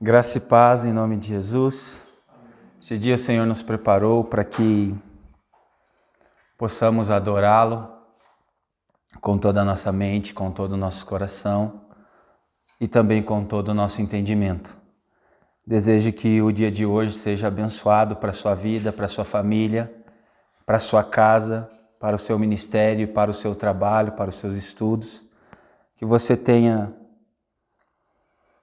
Graça e paz em nome de Jesus. Este dia o Senhor nos preparou para que possamos adorá-lo com toda a nossa mente, com todo o nosso coração e também com todo o nosso entendimento. Desejo que o dia de hoje seja abençoado para a sua vida, para a sua família, para a sua casa, para o seu ministério, para o seu trabalho, para os seus estudos. Que você tenha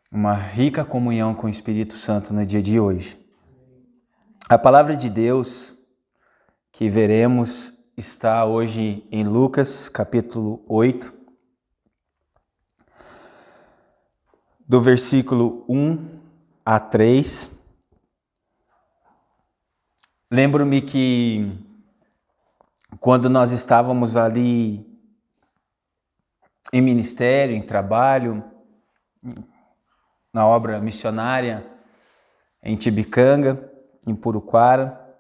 uma rica comunhão com o Espírito Santo no dia de hoje. A palavra de Deus que veremos está hoje em Lucas, capítulo 8, do versículo 1 a 3. Lembro-me que quando nós estávamos ali em ministério, em trabalho, na obra missionária em Tibicanga, em Puruquara,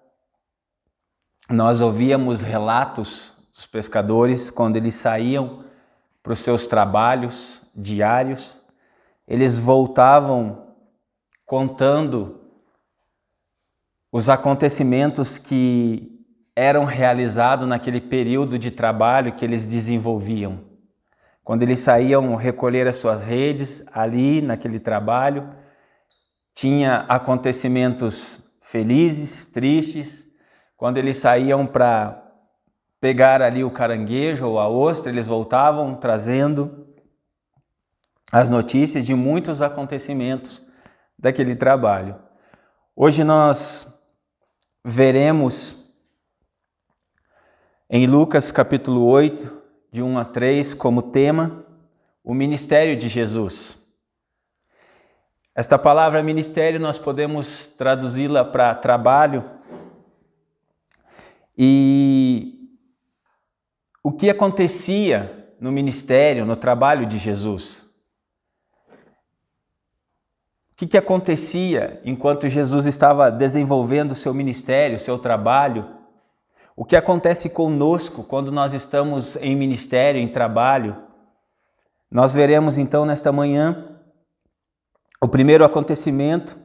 nós ouvíamos relatos dos pescadores quando eles saíam para os seus trabalhos diários, eles voltavam contando os acontecimentos que eram realizados naquele período de trabalho que eles desenvolviam. Quando eles saíam recolher as suas redes, ali naquele trabalho, tinha acontecimentos felizes, tristes. Quando eles saíam para pegar ali o caranguejo ou a ostra, eles voltavam trazendo as notícias de muitos acontecimentos daquele trabalho. Hoje nós veremos em Lucas capítulo 8, de 1 a 3, como tema, o ministério de Jesus. Esta palavra ministério nós podemos traduzi-la para trabalho. E o que acontecia no ministério, no trabalho de Jesus? O que acontecia enquanto Jesus estava desenvolvendo o seu ministério, o seu trabalho? O que acontece conosco quando nós estamos em ministério, em trabalho? Nós veremos então nesta manhã o primeiro acontecimento,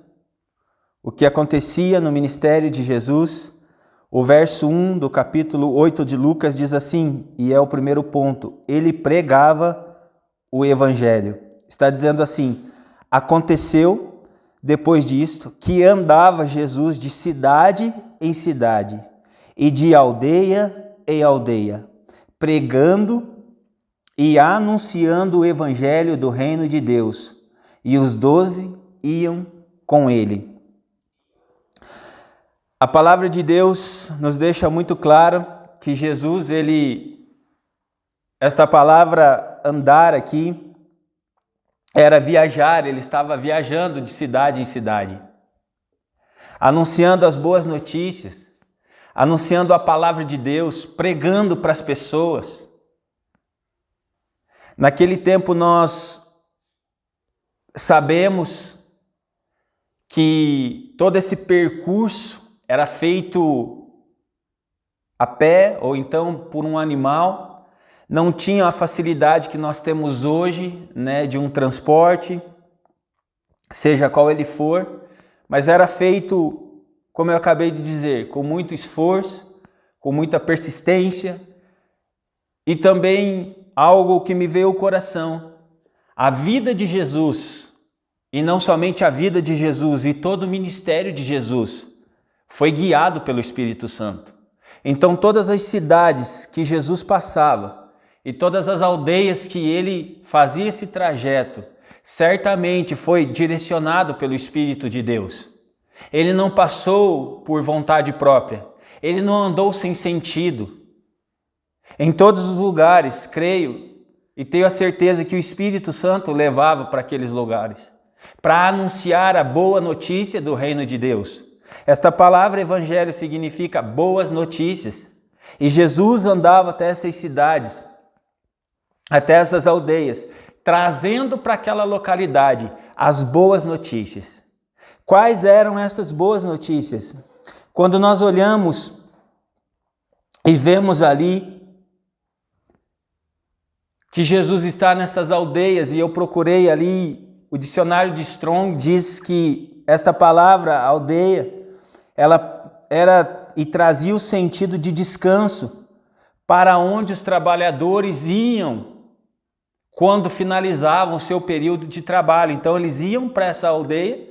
o que acontecia no ministério de Jesus. O verso 1 do capítulo 8 de Lucas diz assim, e é o primeiro ponto: ele pregava o evangelho. Está dizendo assim: aconteceu depois disto que andava Jesus de cidade em cidade e de aldeia em aldeia, pregando e anunciando o evangelho do reino de Deus, e os 12 iam com ele. A palavra de Deus nos deixa muito claro que Jesus, esta palavra andar aqui, era viajar, ele estava viajando de cidade em cidade, anunciando as boas notícias, anunciando a palavra de Deus, pregando para as pessoas. Naquele tempo nós sabemos que todo esse percurso era feito a pé ou então por um animal. Não tinha a facilidade que nós temos hoje, né, de um transporte, seja qual ele for, mas era feito, como eu acabei de dizer, com muito esforço, com muita persistência e também algo que me veio ao coração. A vida de Jesus, e não somente a vida de Jesus, e todo o ministério de Jesus, foi guiado pelo Espírito Santo. Então todas as cidades que Jesus passava e todas as aldeias que ele fazia esse trajeto, certamente foi direcionado pelo Espírito de Deus. Ele não passou por vontade própria, ele não andou sem sentido. Em todos os lugares, creio e tenho a certeza que o Espírito Santo levava para aqueles lugares, para anunciar a boa notícia do reino de Deus. Esta palavra evangelho significa boas notícias. E Jesus andava até essas cidades, até essas aldeias, trazendo para aquela localidade as boas notícias. Quais eram essas boas notícias? Quando nós olhamos e vemos ali que Jesus está nessas aldeias, e eu procurei ali o dicionário de Strong diz que esta palavra, aldeia, ela era e trazia o sentido de descanso para onde os trabalhadores iam quando finalizavam o seu período de trabalho. Então eles iam para essa aldeia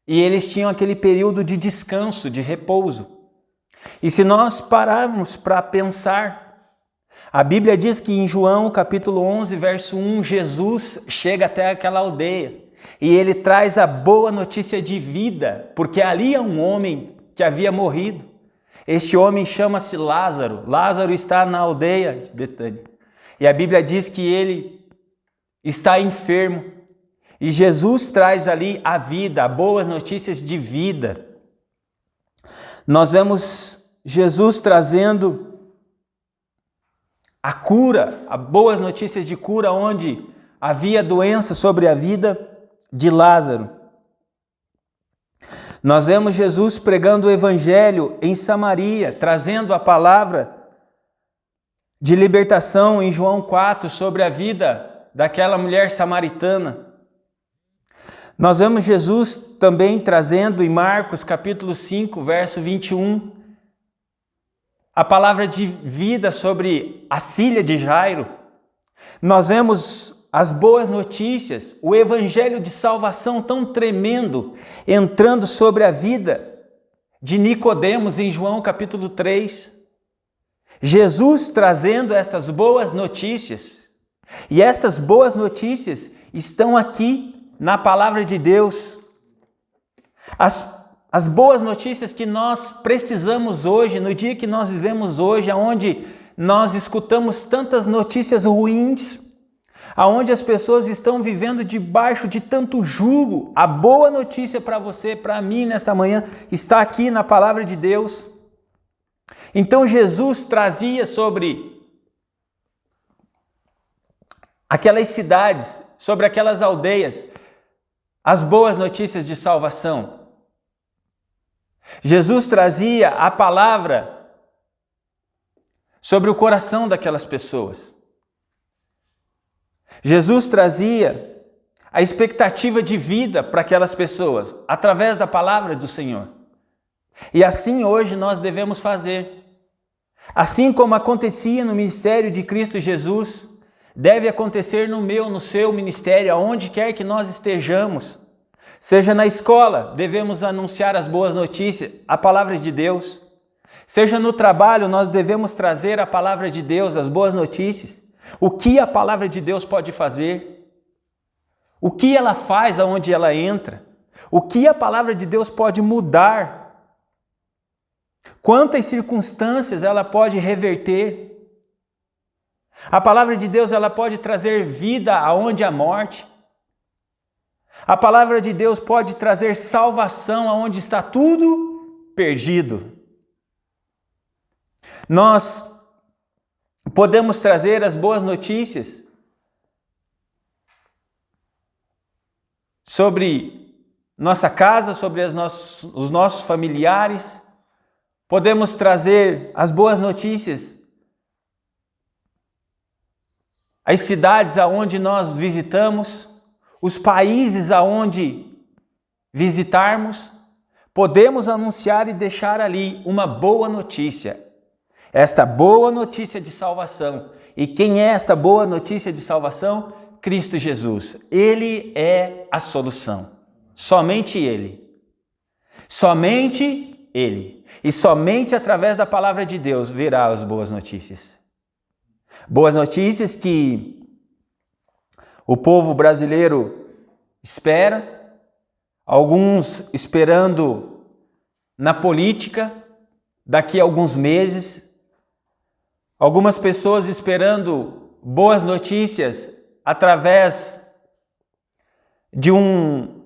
e eles tinham aquele período de descanso, de repouso. E se nós pararmos para pensar, a Bíblia diz que em João capítulo 11, verso 1, Jesus chega até aquela aldeia e ele traz a boa notícia de vida, porque ali é um homem que havia morrido. Este homem chama-se Lázaro. Lázaro está na aldeia de Betânia. E a Bíblia diz que ele está enfermo. E Jesus traz ali a vida, boas notícias de vida. Nós vemos Jesus trazendo a cura, as boas notícias de cura, onde havia doença sobre a vida de Lázaro. Nós vemos Jesus pregando o evangelho em Samaria, trazendo a palavra de libertação em João 4 sobre a vida daquela mulher samaritana. Nós vemos Jesus também trazendo em Marcos capítulo 5, verso 21, a palavra de vida sobre a filha de Jairo. Nós vemos as boas notícias, o evangelho de salvação tão tremendo entrando sobre a vida de Nicodemos em João capítulo 3. Jesus trazendo estas boas notícias. E estas boas notícias estão aqui na palavra de Deus. As boas notícias que nós precisamos hoje, no dia que nós vivemos hoje, onde nós escutamos tantas notícias ruins, aonde as pessoas estão vivendo debaixo de tanto jugo, a boa notícia para você, para mim nesta manhã, está aqui na palavra de Deus. Então Jesus trazia sobre aquelas cidades, sobre aquelas aldeias, as boas notícias de salvação. Jesus trazia a palavra sobre o coração daquelas pessoas. Jesus trazia a expectativa de vida para aquelas pessoas, através da palavra do Senhor. E assim hoje nós devemos fazer. Assim como acontecia no ministério de Cristo Jesus, deve acontecer no meu, no seu ministério, aonde quer que nós estejamos. Seja na escola, devemos anunciar as boas notícias, a palavra de Deus. Seja no trabalho, nós devemos trazer a palavra de Deus, as boas notícias. O que a palavra de Deus pode fazer? O que ela faz aonde ela entra? O que a palavra de Deus pode mudar? Quantas circunstâncias ela pode reverter? A palavra de Deus ela pode trazer vida aonde há morte. A palavra de Deus pode trazer salvação aonde está tudo perdido. Nós podemos trazer as boas notícias sobre nossa casa, sobre os nossos familiares. Podemos trazer as boas notícias às cidades aonde nós visitamos, os países aonde visitarmos. Podemos anunciar e deixar ali uma boa notícia. Esta boa notícia de salvação. E quem é esta boa notícia de salvação? Cristo Jesus. Ele é a solução. Somente Ele. Somente Ele. E somente através da palavra de Deus virá as boas notícias. Boas notícias que o povo brasileiro espera, alguns esperando na política daqui a alguns meses, algumas pessoas esperando boas notícias através de um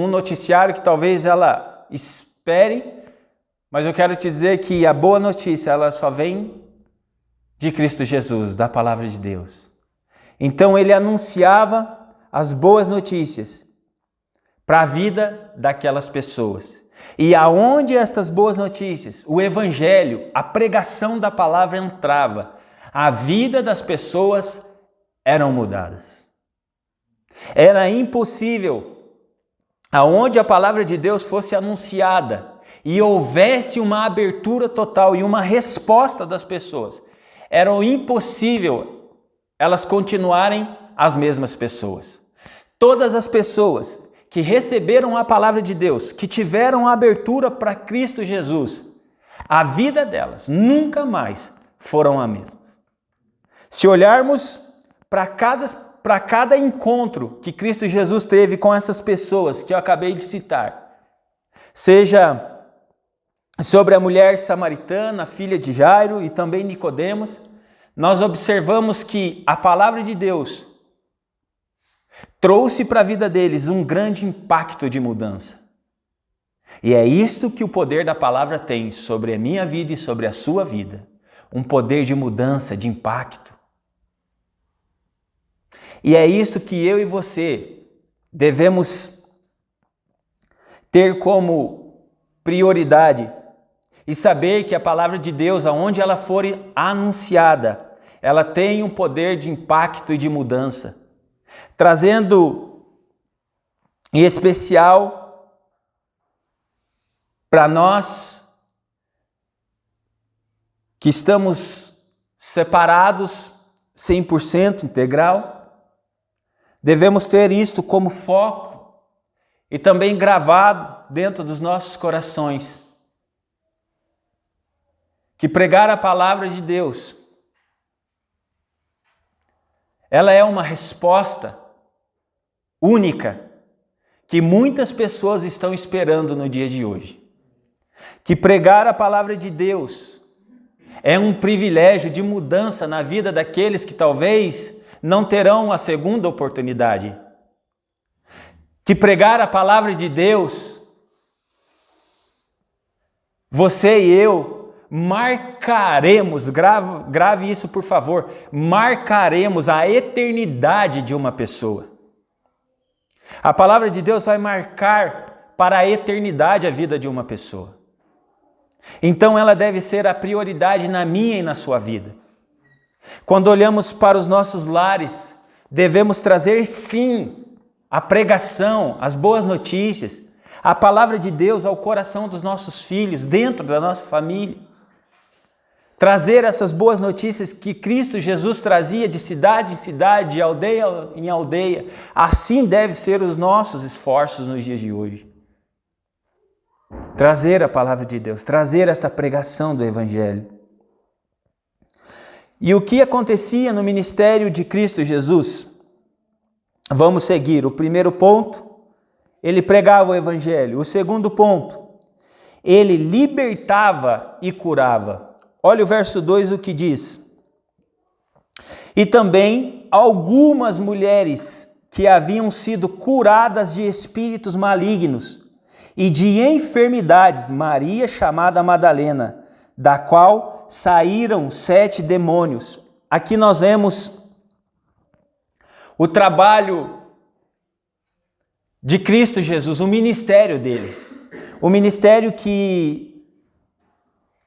noticiário que talvez ela espere, mas eu quero te dizer que a boa notícia ela só vem de Cristo Jesus, da palavra de Deus. Então ele anunciava as boas notícias para a vida daquelas pessoas. E aonde estas boas notícias, o evangelho, a pregação da palavra entrava, a vida das pessoas eram mudadas. Era impossível, aonde a palavra de Deus fosse anunciada e houvesse uma abertura total e uma resposta das pessoas, era impossível elas continuarem as mesmas pessoas. Todas as pessoas que receberam a palavra de Deus, que tiveram abertura para Cristo Jesus, a vida delas nunca mais foram a mesma. Se olharmos para cada encontro que Cristo Jesus teve com essas pessoas que eu acabei de citar, seja sobre a mulher samaritana, filha de Jairo e também Nicodemos, nós observamos que a palavra de Deus trouxe para a vida deles um grande impacto de mudança. E é isto que o poder da palavra tem sobre a minha vida e sobre a sua vida. Um poder de mudança, de impacto. E é isto que eu e você devemos ter como prioridade e saber que a palavra de Deus, aonde ela for anunciada, ela tem um poder de impacto e de mudança. Trazendo em especial para nós que estamos separados 100% integral, devemos ter isto como foco e também gravado dentro dos nossos corações. Que pregar a palavra de Deus, ela é uma resposta única que muitas pessoas estão esperando no dia de hoje. Que pregar a palavra de Deus é um privilégio de mudança na vida daqueles que talvez não terão a segunda oportunidade. Que pregar a palavra de Deus, você e eu marcaremos, grave isso por favor, marcaremos a eternidade de uma pessoa. A palavra de Deus vai marcar para a eternidade a vida de uma pessoa. Então ela deve ser a prioridade na minha e na sua vida. Quando olhamos para os nossos lares, devemos trazer sim a pregação, as boas notícias, a palavra de Deus ao coração dos nossos filhos, dentro da nossa família. Trazer essas boas notícias que Cristo Jesus trazia de cidade em cidade, de aldeia em aldeia. Assim devem ser os nossos esforços nos dias de hoje. Trazer a palavra de Deus, trazer esta pregação do Evangelho. E o que acontecia no ministério de Cristo Jesus? Vamos seguir. O primeiro ponto, ele pregava o Evangelho. O segundo ponto, ele libertava e curava. Olha o verso 2 o que diz. E também algumas mulheres que haviam sido curadas de espíritos malignos e de enfermidades, Maria chamada Madalena, da qual saíram 7 demônios. Aqui nós vemos o trabalho de Cristo Jesus, o ministério dele. O ministério que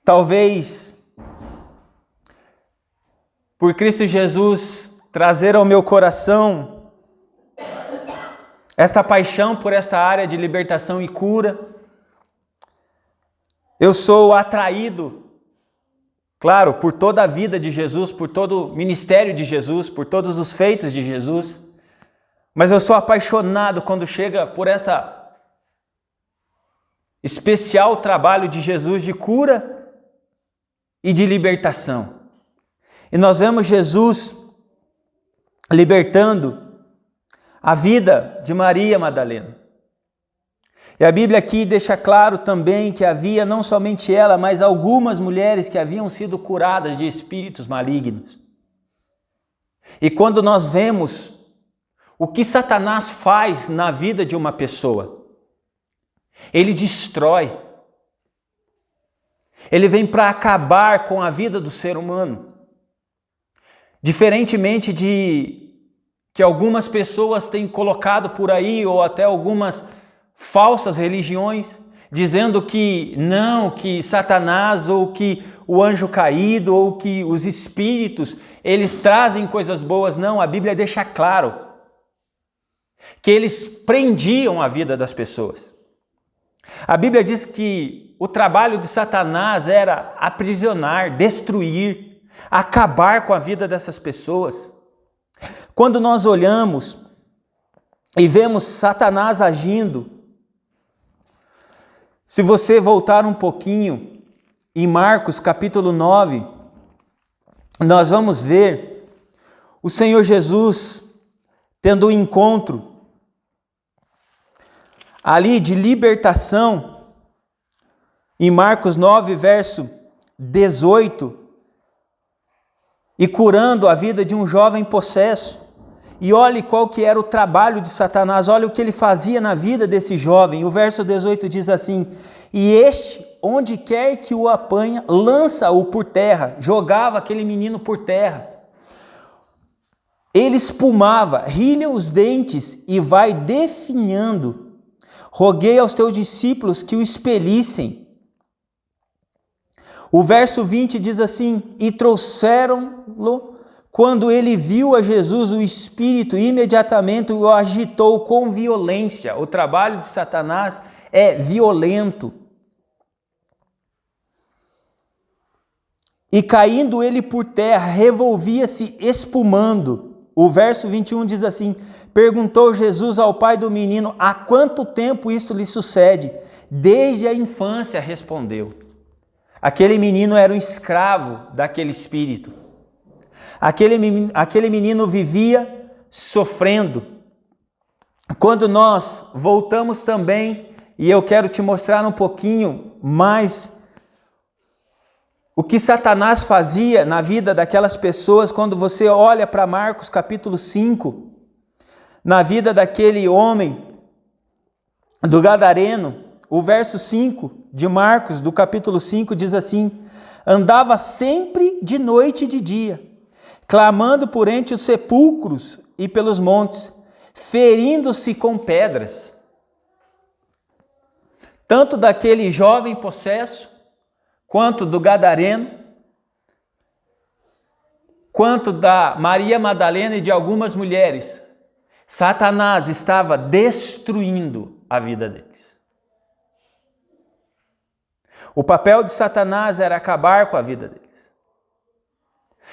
talvez por Cristo Jesus trazer ao meu coração esta paixão por esta área de libertação e cura. Eu sou atraído, claro, por toda a vida de Jesus, por todo o ministério de Jesus, por todos os feitos de Jesus, mas eu sou apaixonado quando chega por esta especial trabalho de Jesus de cura e de libertação. E nós vemos Jesus libertando a vida de Maria Madalena. E a Bíblia aqui deixa claro também que havia não somente ela, mas algumas mulheres que haviam sido curadas de espíritos malignos. E quando nós vemos o que Satanás faz na vida de uma pessoa, ele destrói. Ele vem para acabar com a vida do ser humano. Diferentemente de que algumas pessoas têm colocado por aí, ou até algumas falsas religiões, dizendo que não, que Satanás ou que o anjo caído ou que os espíritos, eles trazem coisas boas. Não, a Bíblia deixa claro que eles prendiam a vida das pessoas. A Bíblia diz que o trabalho de Satanás era aprisionar, destruir, acabar com a vida dessas pessoas. Quando nós olhamos e vemos Satanás agindo, se você voltar um pouquinho em Marcos capítulo 9, nós vamos ver o Senhor Jesus tendo um encontro ali de libertação, em Marcos 9, verso 18, e curando a vida de um jovem possesso. E olhe qual que era o trabalho de Satanás, olha o que ele fazia na vida desse jovem. O verso 18 diz assim: e este, onde quer que o apanha, lança-o por terra, jogava aquele menino por terra. Ele espumava, rilha os dentes e vai definhando. Roguei aos teus discípulos que o expelissem. O verso 20 diz assim: e trouxeram-lo. Quando ele viu a Jesus, o Espírito imediatamente o agitou com violência. O trabalho de Satanás é violento. E caindo ele por terra, revolvia-se espumando. O verso 21 diz assim: perguntou Jesus ao pai do menino: há quanto tempo isto lhe sucede? Desde a infância, respondeu. Aquele menino era um escravo daquele espírito. Aquele menino vivia sofrendo. Quando nós voltamos também, e eu quero te mostrar um pouquinho mais o que Satanás fazia na vida daquelas pessoas, quando você olha para Marcos capítulo 5, na vida daquele homem, do Gadareno, o verso 5 de Marcos, do capítulo 5, diz assim: andava sempre de noite e de dia, clamando por entre os sepulcros e pelos montes, ferindo-se com pedras. Tanto daquele jovem possesso, quanto do Gadareno, quanto da Maria Madalena e de algumas mulheres, Satanás estava destruindo a vida deles. O papel de Satanás era acabar com a vida deles.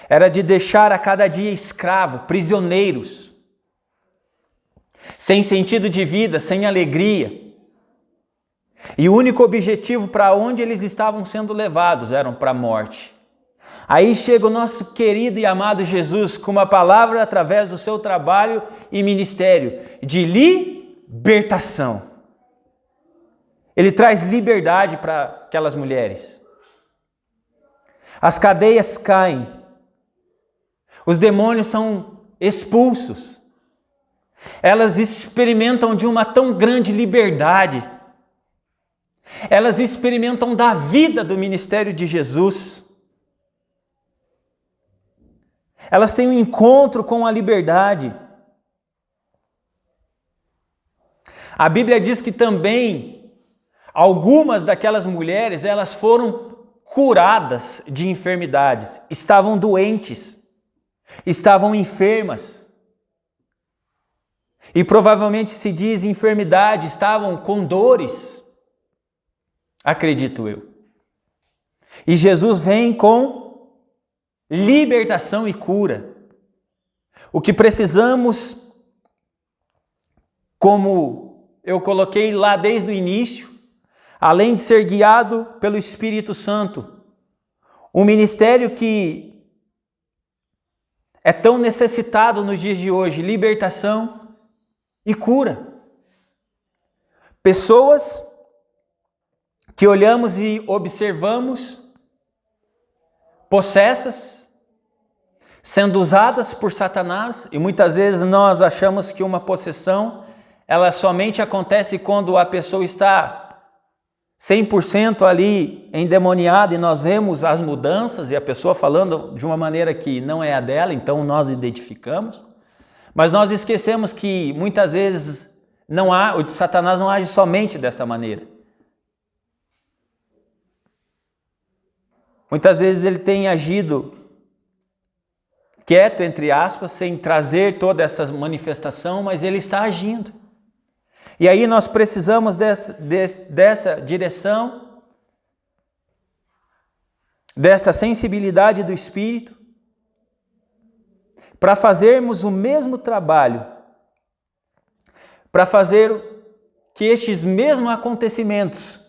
Era de deixar a cada dia escravo, prisioneiros, sem sentido de vida, sem alegria. E o único objetivo para onde eles estavam sendo levados eram para a morte. Aí chega o nosso querido e amado Jesus com uma palavra através do seu trabalho e ministério de libertação. Ele traz liberdade para aquelas mulheres. As cadeias caem. Os demônios são expulsos. Elas experimentam de uma tão grande liberdade. Elas experimentam da vida do ministério de Jesus. Elas têm um encontro com a liberdade. A Bíblia diz que também algumas daquelas mulheres, elas foram curadas de enfermidades, estavam doentes, estavam enfermas. E provavelmente se diz enfermidade, estavam com dores, acredito eu. E Jesus vem com libertação e cura. O que precisamos, como eu coloquei lá desde o início, além de ser guiado pelo Espírito Santo, um ministério que é tão necessitado nos dias de hoje, libertação e cura. Pessoas que olhamos e observamos possessas, sendo usadas por Satanás, e muitas vezes nós achamos que uma possessão, ela somente acontece quando a pessoa está 100% ali endemoniada e nós vemos as mudanças e a pessoa falando de uma maneira que não é a dela, então nós identificamos. Mas nós esquecemos que muitas vezes o Satanás não age somente desta maneira. Muitas vezes ele tem agido quieto, entre aspas, sem trazer toda essa manifestação, mas ele está agindo. E aí nós precisamos desta direção, desta sensibilidade do Espírito, para fazermos o mesmo trabalho, para fazer que estes mesmos acontecimentos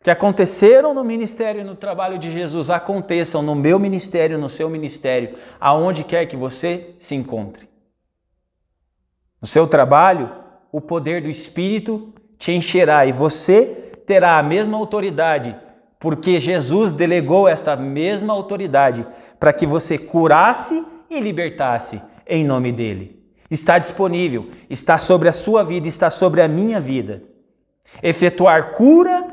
que aconteceram no ministério e no trabalho de Jesus aconteçam no meu ministério, no seu ministério, aonde quer que você se encontre. No seu trabalho, o poder do Espírito te encherá e você terá a mesma autoridade, porque Jesus delegou esta mesma autoridade para que você curasse e libertasse em nome dele. Está disponível, está sobre a sua vida, está sobre a minha vida. Efetuar cura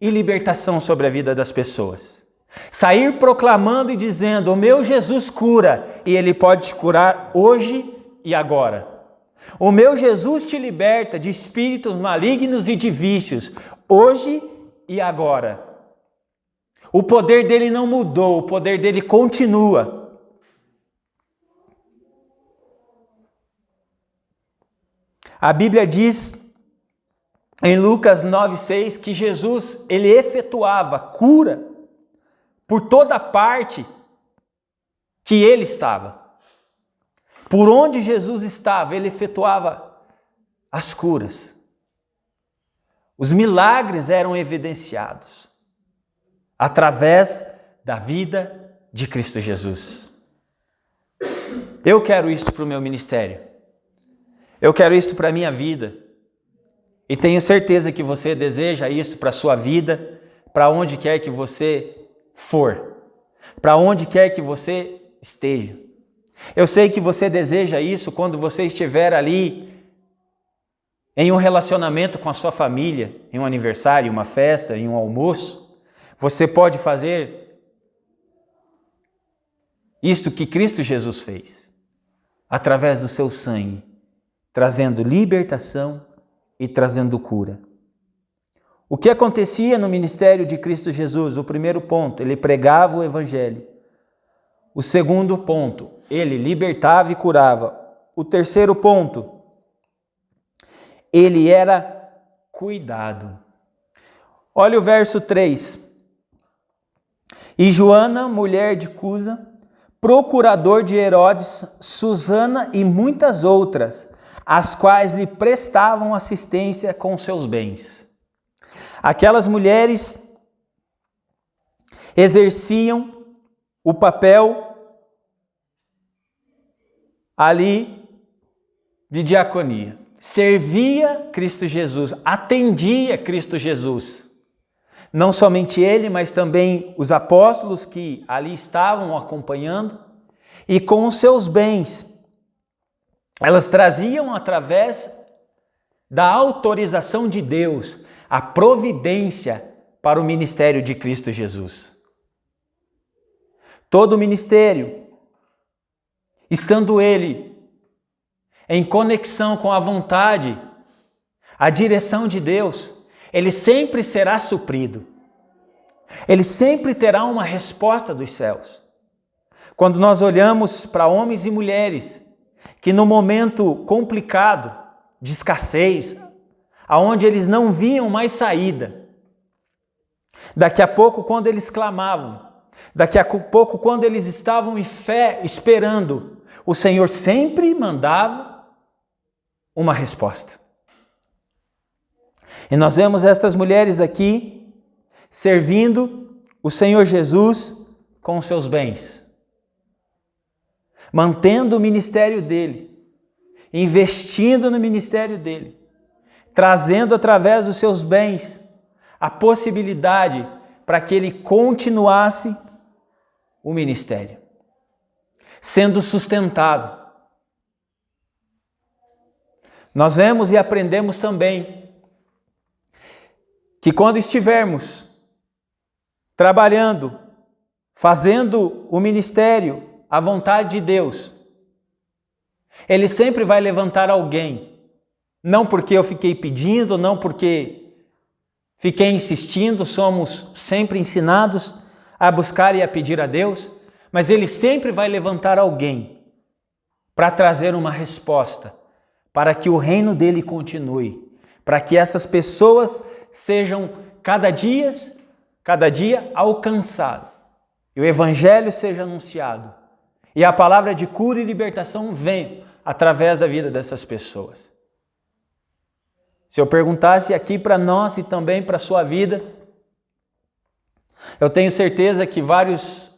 e libertação sobre a vida das pessoas. Sair proclamando e dizendo: o meu Jesus cura, e ele pode te curar hoje e agora. O meu Jesus te liberta de espíritos malignos e de vícios, hoje e agora. O poder dele não mudou, o poder dele continua. A Bíblia diz em Lucas 9,6 que Jesus, ele efetuava cura por toda parte que ele estava. Por onde Jesus estava, ele efetuava as curas. Os milagres eram evidenciados através da vida de Cristo Jesus. Eu quero isto para o meu ministério. Eu quero isto para a minha vida. E tenho certeza que você deseja isto para a sua vida, para onde quer que você for, para onde quer que você esteja. Eu sei que você deseja isso quando você estiver ali em um relacionamento com a sua família, em um aniversário, uma festa, em um almoço. Você pode fazer isto que Cristo Jesus fez, através do seu sangue, trazendo libertação e trazendo cura. O que acontecia no ministério de Cristo Jesus? O primeiro ponto, ele pregava o evangelho. O segundo ponto, ele libertava e curava. O terceiro ponto, ele era cuidado. Olha o verso 3. E Joana, mulher de Cusa, procurador de Herodes, Susana e muitas outras, as quais lhe prestavam assistência com seus bens. Aquelas mulheres exerciam o papel ali de diaconia. Servia Cristo Jesus, atendia Cristo Jesus. Não somente ele, mas também os apóstolos que ali estavam acompanhando. E com os seus bens, elas traziam através da autorização de Deus a providência para o ministério de Cristo Jesus. Todo o ministério, estando ele em conexão com a vontade, a direção de Deus, ele sempre será suprido. Ele sempre terá uma resposta dos céus. Quando nós olhamos para homens e mulheres que no momento complicado, de escassez, aonde eles não viam mais saída, daqui a pouco quando eles clamavam, daqui a pouco quando eles estavam em fé, esperando, o Senhor sempre mandava uma resposta. E nós vemos estas mulheres aqui, servindo o Senhor Jesus com os seus bens, mantendo o ministério dele, investindo no ministério dele, trazendo através dos seus bens a possibilidade para que ele continuasse o ministério, sendo sustentado. Nós vemos e aprendemos também que quando estivermos trabalhando, fazendo o ministério, a vontade de Deus, ele sempre vai levantar alguém, não porque eu fiquei pedindo, não porque fiquei insistindo, somos sempre ensinados a buscar e a pedir a Deus, mas Ele sempre vai levantar alguém para trazer uma resposta, para que o reino dele continue, para que essas pessoas sejam cada dia alcançadas, e o evangelho seja anunciado, e a palavra de cura e libertação venha através da vida dessas pessoas. Se eu perguntasse aqui para nós e também para a sua vida, eu tenho certeza que vários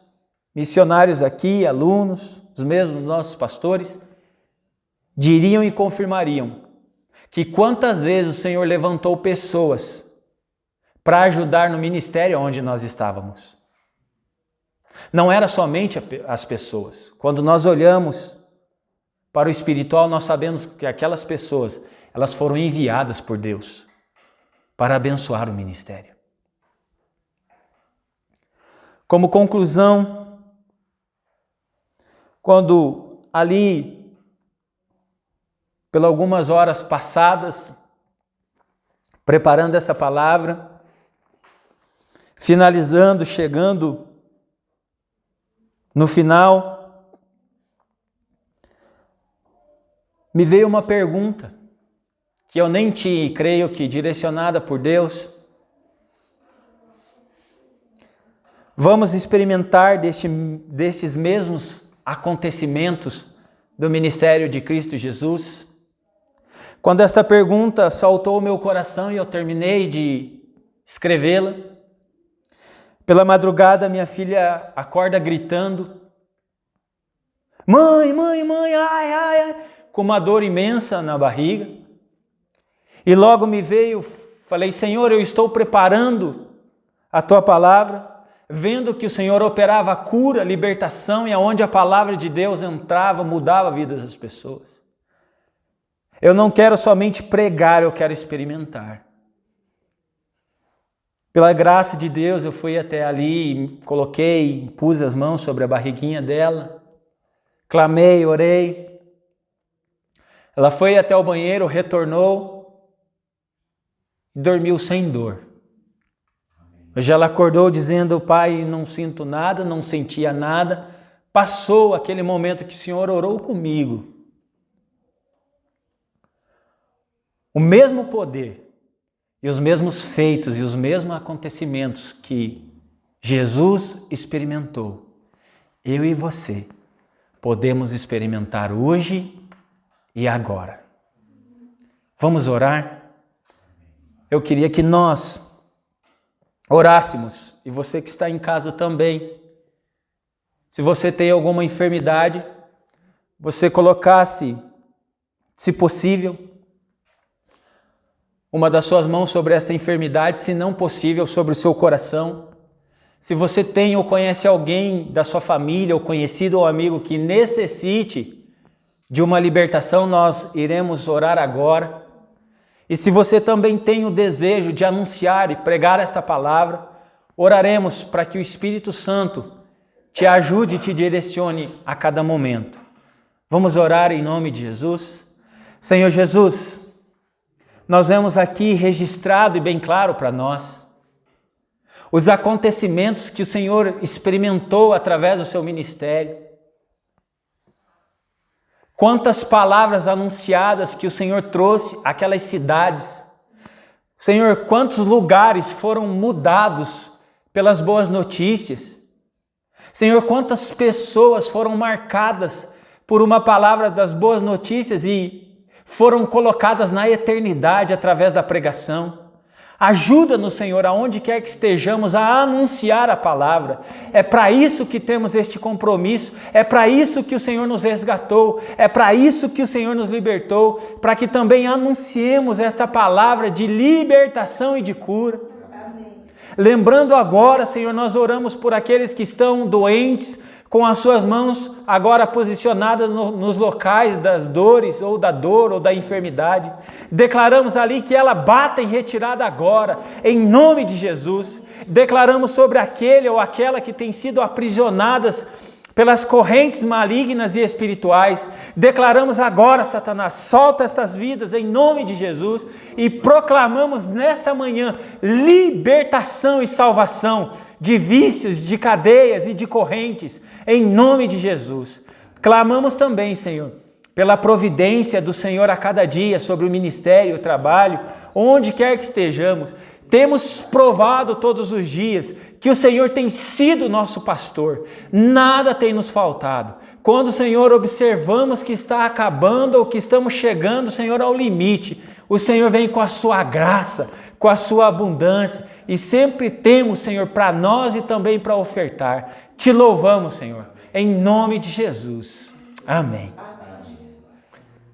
missionários aqui, alunos, os mesmos nossos pastores, diriam e confirmariam que quantas vezes o Senhor levantou pessoas para ajudar no ministério onde nós estávamos. Não era somente as pessoas. Quando nós olhamos para o espiritual, nós sabemos que aquelas pessoas, elas foram enviadas por Deus para abençoar o ministério. Como conclusão, quando ali, pelas algumas horas passadas, preparando essa palavra, finalizando, chegando no final, me veio uma pergunta que eu nem creio que direcionada por Deus. Vamos experimentar destes mesmos acontecimentos do ministério de Cristo Jesus? Quando esta pergunta saltou ao meu coração e eu terminei de escrevê-la, pela madrugada minha filha acorda gritando: mãe, mãe, mãe, ai, ai, ai, com uma dor imensa na barriga. E logo me veio, falei: Senhor, eu estou preparando a Tua palavra, vendo que o Senhor operava cura, libertação, e aonde a palavra de Deus entrava, mudava a vida das pessoas. Eu não quero somente pregar, eu quero experimentar. Pela graça de Deus, eu fui até ali, pus as mãos sobre a barriguinha dela, clamei, orei. Ela foi até o banheiro, retornou e dormiu sem dor. Hoje ela acordou dizendo: Pai, não sinto nada, não sentia nada. Passou aquele momento que o Senhor orou comigo. O mesmo poder e os mesmos feitos e os mesmos acontecimentos que Jesus experimentou, eu e você podemos experimentar hoje e agora. Vamos orar? Eu queria que nós orássemos, e você que está em casa também. Se você tem alguma enfermidade, você colocasse, se possível, uma das suas mãos sobre esta enfermidade, se não possível, sobre o seu coração. Se você tem ou conhece alguém da sua família, ou conhecido ou amigo que necessite de uma libertação, nós iremos orar agora. E se você também tem o desejo de anunciar e pregar esta palavra, oraremos para que o Espírito Santo te ajude e te direcione a cada momento. Vamos orar em nome de Jesus. Senhor Jesus, nós vemos aqui registrado e bem claro para nós os acontecimentos que o Senhor experimentou através do seu ministério. Quantas palavras anunciadas que o Senhor trouxe àquelas cidades. Senhor, quantos lugares foram mudados pelas boas notícias. Senhor, quantas pessoas foram marcadas por uma palavra das boas notícias e foram colocadas na eternidade através da pregação. Ajuda-nos, Senhor, aonde quer que estejamos, a anunciar a palavra. É para isso que temos este compromisso, é para isso que o Senhor nos resgatou, é para isso que o Senhor nos libertou, para que também anunciemos esta palavra de libertação e de cura. Amém. Lembrando agora, Senhor, nós oramos por aqueles que estão doentes, com as suas mãos agora posicionadas nos locais das dores, ou da dor, ou da enfermidade. Declaramos ali que ela bata em retirada agora, em nome de Jesus. Declaramos sobre aquele ou aquela que tem sido aprisionadas pelas correntes malignas e espirituais. Declaramos agora, Satanás, solta estas vidas em nome de Jesus e proclamamos nesta manhã libertação e salvação de vícios, de cadeias e de correntes, em nome de Jesus. Clamamos também, Senhor, pela providência do Senhor a cada dia sobre o ministério, o trabalho, onde quer que estejamos. Temos provado todos os dias que o Senhor tem sido nosso pastor, nada tem nos faltado. Quando, Senhor, observamos que está acabando ou que estamos chegando, Senhor, ao limite, o Senhor vem com a sua graça, com a sua abundância e sempre temos, Senhor, para nós e também para ofertar. Te louvamos, Senhor, em nome de Jesus. Amém.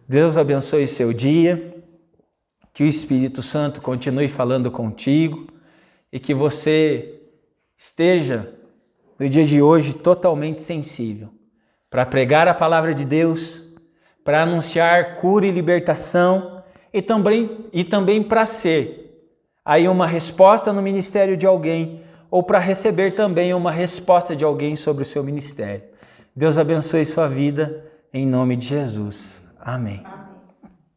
Deus abençoe seu dia, que o Espírito Santo continue falando contigo e que você esteja, no dia de hoje, totalmente sensível para pregar a palavra de Deus, para anunciar cura e libertação e também para ser aí uma resposta no ministério de alguém ou para receber também uma resposta de alguém sobre o seu ministério. Deus abençoe sua vida, em nome de Jesus. Amém.